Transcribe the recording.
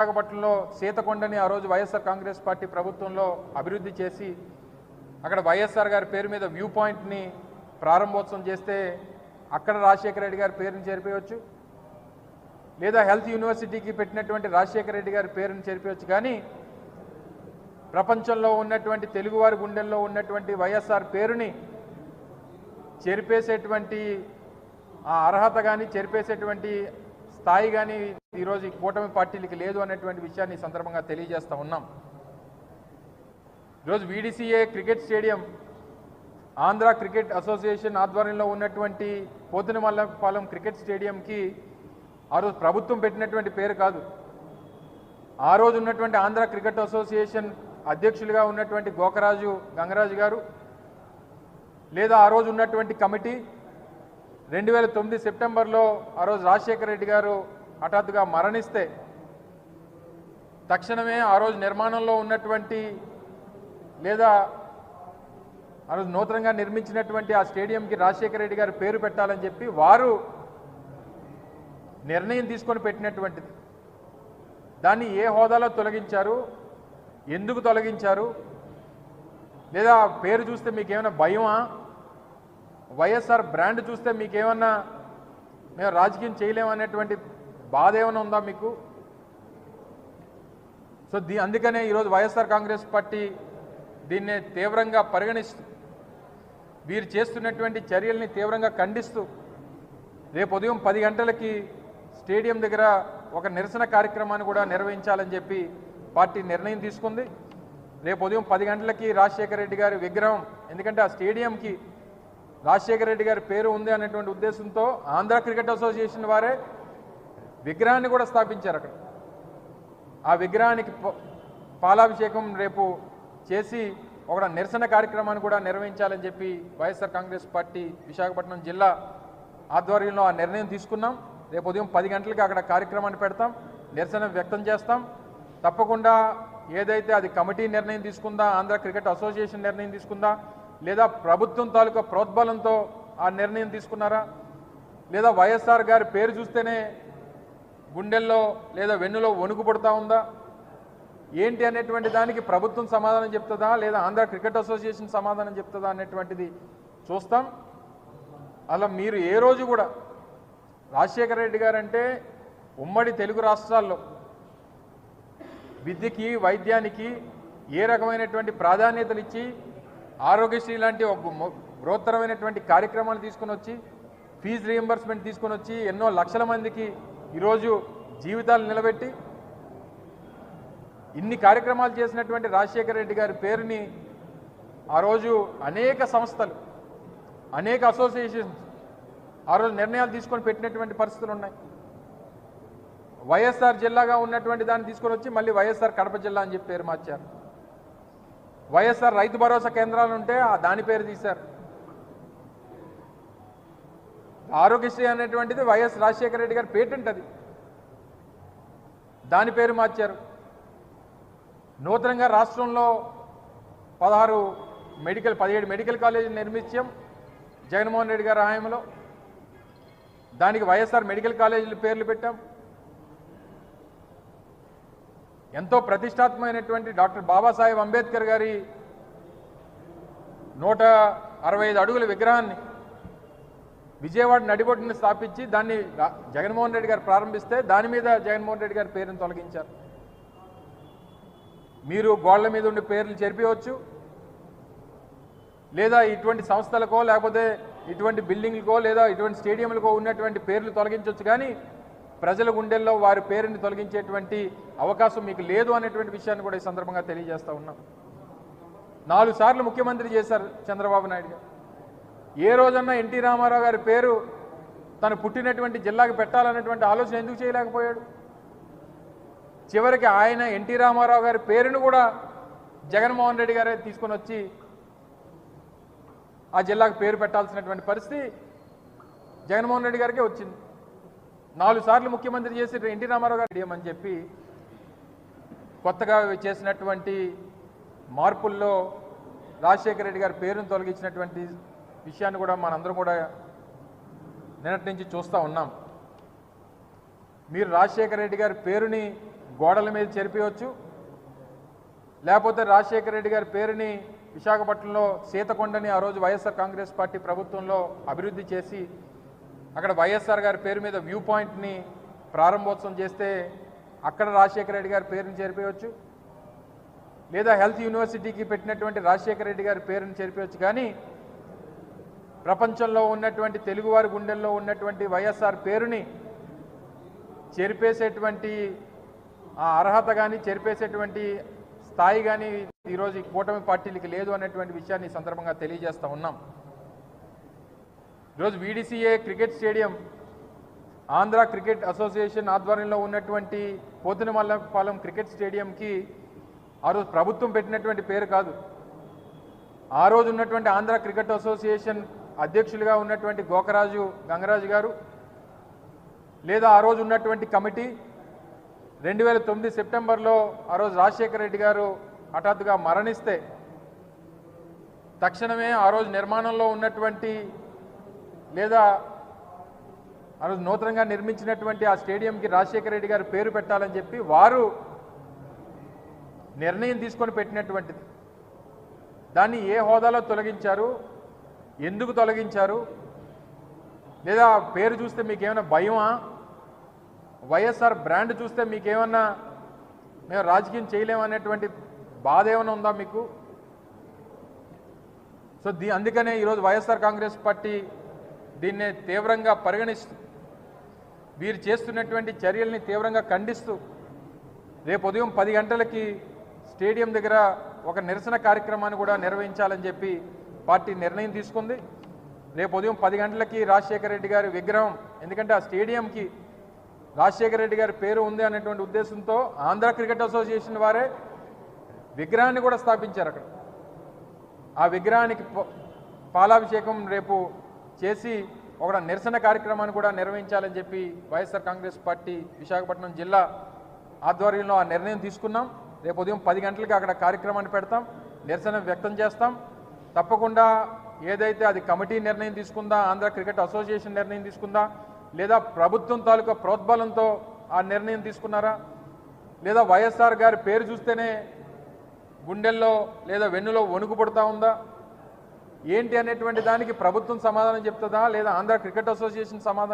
విశాఖపట్నంలో సీతకొండని ఆ రోజు వైఎస్ఆర్ కాంగ్రెస్ పార్టీ ప్రభుత్వంలో అభివృద్ధి చేసి అక్కడ వైఎస్ఆర్ గారి పేరు మీద వ్యూ పాయింట్ని ప్రారంభోత్సవం చేస్తే అక్కడ రాజశేఖర రెడ్డి గారి పేరుని చేర్పేయవచ్చు, లేదా హెల్త్ యూనివర్సిటీకి పెట్టినటువంటి రాజశేఖర రెడ్డి గారి పేరుని చేర్పేయవచ్చు. కానీ ప్రపంచంలో ఉన్నటువంటి తెలుగువారి గుండెల్లో ఉన్నటువంటి వైఎస్ఆర్ పేరుని చెరిపేసేటువంటి ఆ అర్హత కానీ చెరిపేసేటువంటి స్థాయి కానీ ఈరోజు ఈ కూటమి పార్టీలకి లేదు అనేటువంటి విషయాన్ని ఈ సందర్భంగా తెలియజేస్తూ ఉన్నాం. ఈరోజు VDCA cricket stadium Andhra cricket association ఆధ్వర్యంలో ఉన్నటువంటి పోతునమల్లపాలెం క్రికెట్ స్టేడియంకి ఆ రోజు ప్రభుత్వం పెట్టినటువంటి పేరు కాదు. ఆ రోజు ఉన్నటువంటి ఆంధ్ర క్రికెట్ అసోసియేషన్ అధ్యక్షులుగా ఉన్నటువంటి గోకరాజు గంగరాజు గారు, లేదా ఆ రోజు ఉన్నటువంటి కమిటీ 2009 సెప్టెంబర్లో ఆ రోజు రాజశేఖర రెడ్డి గారు హఠాత్తుగా మరణిస్తే తక్షణమే ఆ రోజు నిర్మాణంలో ఉన్నటువంటి లేదా ఆ రోజు నూతనంగా నిర్మించినటువంటి ఆ స్టేడియంకి రాజశేఖర రెడ్డి గారి పేరు పెట్టాలని చెప్పి వారు నిర్ణయం తీసుకొని పెట్టినటువంటిది. దాన్ని ఏ హోదాలో తొలగించారు, ఎందుకు తొలగించారు, లేదా పేరు చూస్తే మీకేమైనా భయమా, వైఎస్ఆర్ బ్రాండ్ చూస్తే మీకేమన్నా మేము రాజకీయం చేయలేమనేటువంటి బాధ ఏమైనా ఉందా మీకు? సో అందుకనే ఈరోజు వైఎస్ఆర్ కాంగ్రెస్ పార్టీ దీన్ని తీవ్రంగా పరిగణిస్తూ వీరు చేస్తున్నటువంటి చర్యల్ని తీవ్రంగా ఖండిస్తూ రేపు ఉదయం 10 గంటలకి స్టేడియం దగ్గర ఒక నిరసన కార్యక్రమాన్ని కూడా నిర్వహించాలని చెప్పి పార్టీ నిర్ణయం తీసుకుంది. రేపు ఉదయం 10 గంటలకి రాజశేఖర రెడ్డి గారి విగ్రహం, ఎందుకంటే ఆ స్టేడియంకి రాజశేఖర రెడ్డి గారి పేరు ఉంది అనేటువంటి ఉద్దేశంతో ఆంధ్ర క్రికెట్ అసోసియేషన్ వారే విగ్రహాన్ని కూడా స్థాపించారు. అక్కడ ఆ విగ్రహానికి పాలాభిషేకం రేపు చేసి ఒక నిరసన కార్యక్రమాన్ని కూడా నిర్వహించాలని చెప్పి వైఎస్ఆర్ కాంగ్రెస్ పార్టీ విశాఖపట్నం జిల్లా ఆధ్వర్యంలో ఆ నిర్ణయం తీసుకున్నాం. రేపు ఉదయం 10 గంటలకి అక్కడ కార్యక్రమాన్ని పెడతాం, నిరసన వ్యక్తం చేస్తాం. తప్పకుండా ఏదైతే అది కమిటీ నిర్ణయం తీసుకుందా, ఆంధ్ర క్రికెట్ అసోసియేషన్ నిర్ణయం తీసుకుందా, లేదా ప్రభుత్వం తాలూకా ప్రోద్బలంతో ఆ నిర్ణయం తీసుకున్నారా, లేదా వైఎస్ఆర్ గారి పేరు చూస్తేనే గుండెల్లో లేదా వెన్నులో వణుకు పడుతూ ఉందా, ఏంటి అనేటువంటి దానికి ప్రభుత్వం సమాధానం చెప్తుందా, లేదా ఆంధ్ర క్రికెట్ అసోసియేషన్ సమాధానం చెప్తుందా అనేటువంటిది చూస్తాం. అలా మీరు ఏ రోజు కూడా రాజశేఖర రెడ్డి గారు అంటే ఉమ్మడి తెలుగు రాష్ట్రాల్లో విద్యకి వైద్యానికి ఏ రకమైనటువంటి ప్రాధాన్యతలు ఇచ్చి ఆరోగ్యశ్రీ లాంటి ఒక బృహత్తరమైనటువంటి కార్యక్రమాలు తీసుకొని వచ్చి ఫీజు రీయింబర్స్మెంట్ తీసుకొని వచ్చి ఎన్నో లక్షల మందికి ఈరోజు జీవితాలు నిలబెట్టి ఇన్ని కార్యక్రమాలు చేసినటువంటి రాజశేఖర రెడ్డి గారి పేరుని ఆ రోజు అనేక సంస్థలు, అనేక అసోసియేషన్స్ ఆ రోజు నిర్ణయాలు తీసుకొని పెట్టినటువంటి పరిస్థితులు ఉన్నాయి. వైఎస్ఆర్ జిల్లాగా ఉన్నటువంటి దాన్ని తీసుకొని వచ్చి మళ్ళీ వైఎస్ఆర్ కడప జిల్లా అని చెప్పి పేరు మార్చారు. వైఎస్ఆర్ రైతు భరోసా కేంద్రాలు ఉంటే దాని పేరు తీశారు. ఆరోగ్యశ్రీ అనేటువంటిది వైఎస్ రాజశేఖర రెడ్డి గారి పేటెంట్, అది దాని పేరు మార్చారు. నూతనంగా రాష్ట్రంలో 17 మెడికల్ కాలేజీలు నిర్మించాం జగన్మోహన్ రెడ్డి గారి హయాంలో. దానికి వైఎస్ఆర్ మెడికల్ కాలేజీలు పేర్లు పెట్టాం. ఎంతో ప్రతిష్టాత్మకమైనటువంటి డాక్టర్ బాబాసాహెబ్ అంబేద్కర్ గారి 165 అడుగుల విగ్రహాన్ని విజయవాడ నడిబొడ్డుని స్థాపించి దాన్ని జగన్మోహన్ రెడ్డి గారు ప్రారంభిస్తే దాని మీద జగన్మోహన్ రెడ్డి గారి పేరును తొలగించారు. మీరు గోళ్ల మీద ఉండే పేర్లు చెరిపేయవచ్చు, లేదా ఇటువంటి సంస్థలకో లేకపోతే ఇటువంటి బిల్డింగ్లకో లేదా ఇటువంటి స్టేడియంలకో ఉన్నటువంటి పేర్లు తొలగించవచ్చు, కానీ ప్రజల గుండెల్లో వారి పేరుని తొలగించేటువంటి అవకాశం మీకు లేదు అనేటువంటి విషయాన్ని కూడా ఈ సందర్భంగా తెలియజేస్తూ ఉన్నాం. 4 సార్లు ముఖ్యమంత్రి చేశారు చంద్రబాబు నాయుడు గారు. ఏ రోజన్నా ఎన్టీ రామారావు గారి పేరు తను పుట్టినటువంటి జిల్లాకి పెట్టాలనేటువంటి ఆలోచన ఎందుకు చేయలేకపోయాడు? చివరికి ఆయన ఎన్టీ రామారావు గారి పేరును కూడా జగన్మోహన్ రెడ్డి గారే తీసుకొని వచ్చి ఆ జిల్లాకు పేరు పెట్టాల్సినటువంటి పరిస్థితి జగన్మోహన్ రెడ్డి గారికే వచ్చింది. 4 సార్లు ముఖ్యమంత్రి చేసి ఎన్టీ రామారావు గారు అని చెప్పి కొత్తగా చేసినటువంటి మార్పుల్లో రాజశేఖర రెడ్డి గారి పేరును తొలగించినటువంటి విషయాన్ని కూడా మనందరం కూడా నిన్నటి నుంచి చూస్తూ ఉన్నాం. మీరు రాజశేఖర రెడ్డి గారి పేరుని గోడల మీద చెరిపేయవచ్చు, లేకపోతే రాజశేఖర రెడ్డి గారి పేరుని విశాఖపట్నంలో సీతకొండని ఆ రోజు వైఎస్ఆర్ కాంగ్రెస్ పార్టీ ప్రభుత్వంలో అభివృద్ధి చేసి అక్కడ వైఎస్ఆర్ గారి పేరు మీద వ్యూ పాయింట్ని ప్రారంభోత్సవం చేస్తే అక్కడ రాజశేఖర రెడ్డి గారి పేరుని చేర్పేయవచ్చు, లేదా హెల్త్ యూనివర్సిటీకి పెట్టినటువంటి రాజశేఖర రెడ్డి గారి పేరుని చేర్పేయవచ్చు. కానీ ప్రపంచంలో ఉన్నటువంటి తెలుగువారి గుండెల్లో ఉన్నటువంటి వైఎస్ఆర్ పేరుని చెరిపేసేటువంటి ఆ అర్హత కానీ చెరిపేసేటువంటి స్థాయి కానీ ఈరోజు ఈ కూటమి పార్టీలకి లేదు అనేటువంటి విషయాన్ని ఈ సందర్భంగా తెలియజేస్తూ ఉన్నాం. ఈరోజు VDCA cricket stadium Andhra cricket association ఆధ్వర్యంలో ఉన్నటువంటి పోతినమల్లపాలెం క్రికెట్ స్టేడియంకి ఆ రోజు ప్రభుత్వం పెట్టినటువంటి పేరు కాదు. ఆ రోజు ఉన్నటువంటి ఆంధ్ర క్రికెట్ అసోసియేషన్ అధ్యక్షులుగా ఉన్నటువంటి గోకరాజు గంగరాజు గారు, లేదా ఆ రోజు ఉన్నటువంటి కమిటీ 2009 సెప్టెంబర్లో ఆ రోజు రాజశేఖర రెడ్డి గారు హఠాత్తుగా మరణిస్తే తక్షణమే ఆ రోజు నిర్మాణంలో ఉన్నటువంటి లేదా ఆ రోజు నూతనంగా నిర్మించినటువంటి ఆ స్టేడియంకి రాజశేఖర రెడ్డి గారి పేరు పెట్టాలని చెప్పి వారు నిర్ణయం తీసుకొని పెట్టినటువంటిది. దాన్ని ఏ హోదాలో తొలగించారు, ఎందుకు తొలగించారు, లేదా పేరు చూస్తే మీకేమైనా భయమా, వైఎస్ఆర్ బ్రాండ్ చూస్తే మీకేమన్నా మేము రాజకీయం చేయలేమనేటువంటి బాధ ఏమైనా ఉందా మీకు? సో అందుకనే ఈరోజు వైఎస్ఆర్ కాంగ్రెస్ పార్టీ దీన్ని తీవ్రంగా పరిగణిస్తూ వీరు చేస్తున్నటువంటి చర్యల్ని తీవ్రంగా ఖండిస్తూ రేపు ఉదయం 10 గంటలకి స్టేడియం దగ్గర ఒక నిరసన కార్యక్రమాన్ని కూడా నిర్వహించాలని చెప్పి పార్టీ నిర్ణయం తీసుకుంది. రేపు ఉదయం 10 గంటలకి రాజశేఖర రెడ్డి గారి విగ్రహం, ఎందుకంటే ఆ స్టేడియంకి రాజశేఖర రెడ్డి గారి పేరు ఉంది అనేటువంటి ఉద్దేశంతో ఆంధ్ర క్రికెట్ అసోసియేషన్ వారే విగ్రహాన్ని కూడా స్థాపించారు. అక్కడ ఆ విగ్రహానికి పాలాభిషేకం రేపు చేసి ఒక నిరసన కార్యక్రమాన్ని కూడా నిర్వహించాలని చెప్పి వైఎస్ఆర్ కాంగ్రెస్ పార్టీ విశాఖపట్నం జిల్లా ఆధ్వర్యంలో ఆ నిర్ణయం తీసుకున్నాం. రేపు ఉదయం 10 గంటలకి అక్కడ కార్యక్రమాన్ని పెడతాం, నిరసన వ్యక్తం చేస్తాం. తప్పకుండా ఏదైతే అది కమిటీ నిర్ణయం తీసుకుందా, ఆంధ్ర క్రికెట్ అసోసియేషన్ నిర్ణయం తీసుకుందా, లేదా ప్రభుత్వం తాలూకా ప్రోద్బలంతో ఆ నిర్ణయం తీసుకున్నారా, లేదా వైఎస్ఆర్ గారి పేరు చూస్తేనే గుండెల్లో లేదా వెన్నులో వణుకు పడుతూ ఉందా, ఏంటి అనేటువంటి దానికి ప్రభుత్వం సమాధానం చెప్తుందా, లేదా ఆంధ్ర క్రికెట్ అసోసియేషన్ సమాధానం